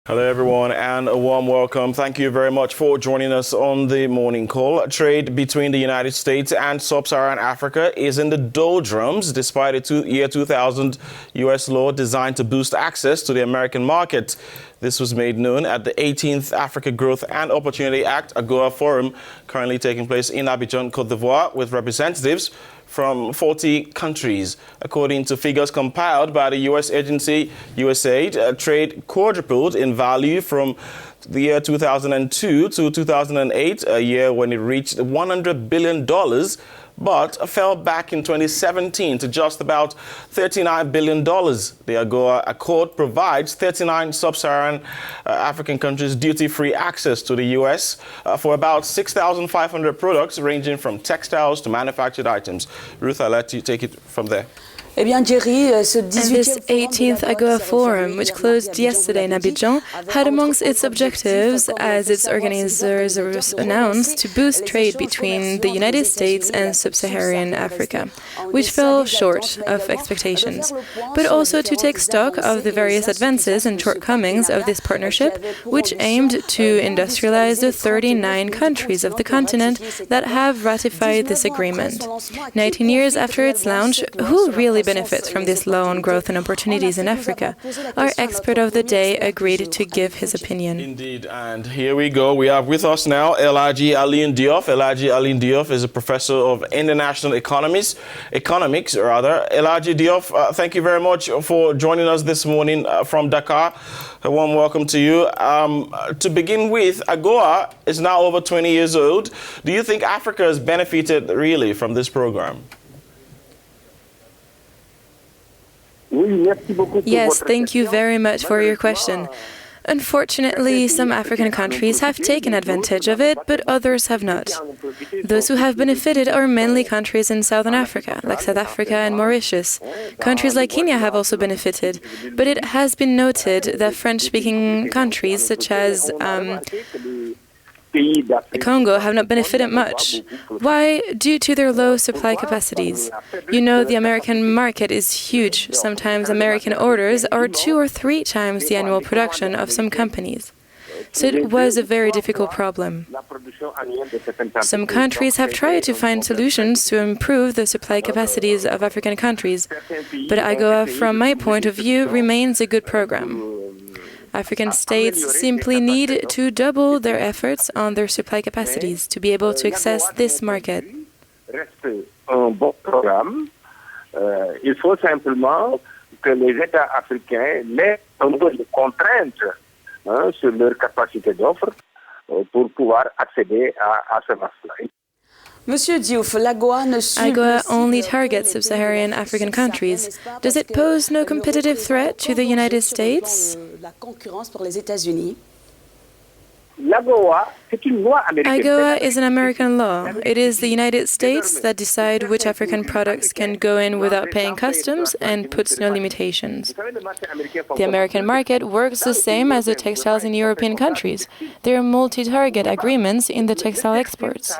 Hello, everyone, and a warm welcome. Thank you very much for joining us on the morning call. Trade between the United States and sub-Saharan Africa is in the doldrums, despite a year 2000 U.S. law designed to boost access to the American market. This was made known at the 18th Africa Growth and Opportunity Act, AGOA Forum, currently taking place in Abidjan, Côte d'Ivoire, with representatives from 40 countries. According to figures compiled by the U.S. agency USAID, trade quadrupled in value from the year 2002 to 2008, a year when it reached $100 billion, but fell back in 2017 to just about $39 billion. The AGOA Accord provides 39 sub-Saharan African countries duty-free access to the U.S. For about 6,500 products ranging from textiles to manufactured items. Ruth, I'll let you take it from there. And this 18th AGOA Forum, which closed yesterday in Abidjan, had amongst its objectives, as its organizers announced, to boost trade between the United States and sub-Saharan Africa, which fell short of expectations, but also to take stock of the various advances and shortcomings of this partnership, which aimed to industrialize the 39 countries of the continent that have ratified this agreement. 19 years after its launch, who really benefits from this loan growth and opportunities in Africa? Our expert of the day agreed to give his opinion. Indeed, and here we go. We have with us now Elhaji Alioune Diop. Elhaji Alioune Diop is a professor of international economics. Elhaji Diop, thank you very much for joining us this morning from Dakar. A warm welcome to you. To begin with, AGOA is now over 20 years old. Do you think Africa has benefited really from this program? Yes, thank you very much for your question. Unfortunately, some African countries have taken advantage of it, but others have not. Those who have benefited are mainly countries in Southern Africa, like South Africa and Mauritius. Countries like Kenya have also benefited, but it has been noted that French-speaking countries such as Congo have not benefited much. Why? Due to their low supply capacities. You know, the American market is huge. Sometimes American orders are 2 or 3 times the annual production of some companies. So it was a very difficult problem. Some countries have tried to find solutions to improve the supply capacities of African countries, but AGOA, from my point of view, remains a good program. African states simply need to double their efforts on their supply capacities to be able to access this market. Il faut simplement que les États africains mettent un peu de contraintes sur leur capacité d'offre pour pouvoir accéder à ce marché. AGOA only targets sub-Saharan African countries. Does it pose no competitive threat to the United States? AGOA is an American law. It is the United States that decide which African products can go in without paying customs and puts no limitations. The American market works the same as the textiles in European countries. There are multi-target agreements in the textile exports.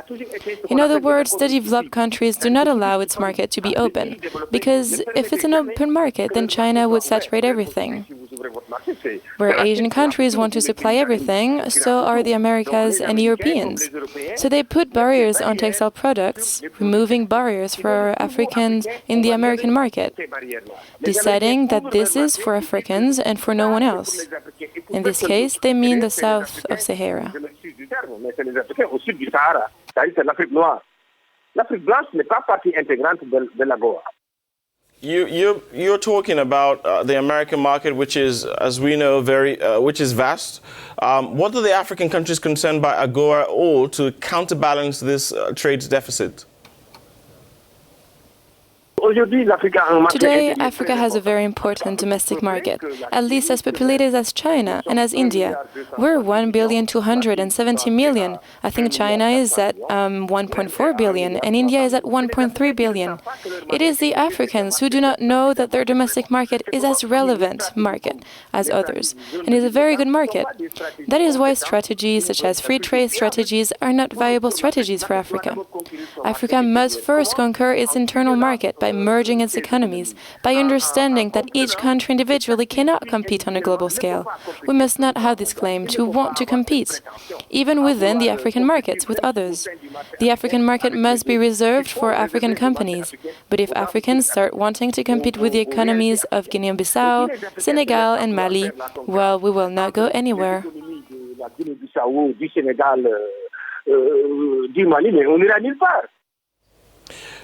In other words, the developed countries do not allow its market to be open, because if it's an open market, then China would saturate everything. Where Asian countries want to supply everything, so are the Americas and Europeans. So they put barriers on textile products, removing barriers for Africans in the American market, deciding that this is for Africans and for no one else. In this case, they mean the south of Sahara. You're talking about the American market, which is, as we know, which is vast. What do the African countries concerned by AGOA owe to counterbalance this trade deficit? Today, Africa has a very important domestic market, at least as populated as China and as India. We're 1,270,000,000. I think China is at 1.4 billion and India is at 1.3 billion. It is the Africans who do not know that their domestic market is as relevant market as others, and is a very good market. That is why strategies such as free trade strategies are not viable strategies for Africa. Africa must first conquer its internal market by merging its economies, by understanding that each country individually cannot compete on a global scale. We must not have this claim to want to compete, even within the African markets, with others. The African market must be reserved for African companies, but if Africans start wanting to compete with the economies of Guinea-Bissau, Senegal and Mali, well, we will not go anywhere.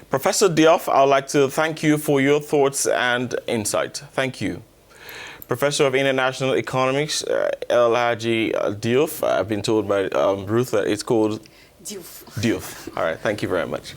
Professor Diop, I would like to thank you for your thoughts and insight. Thank you. Professor of International Economics, El Hadji Diop. I've been told by Ruth that it's called Diouf. All right, thank you very much.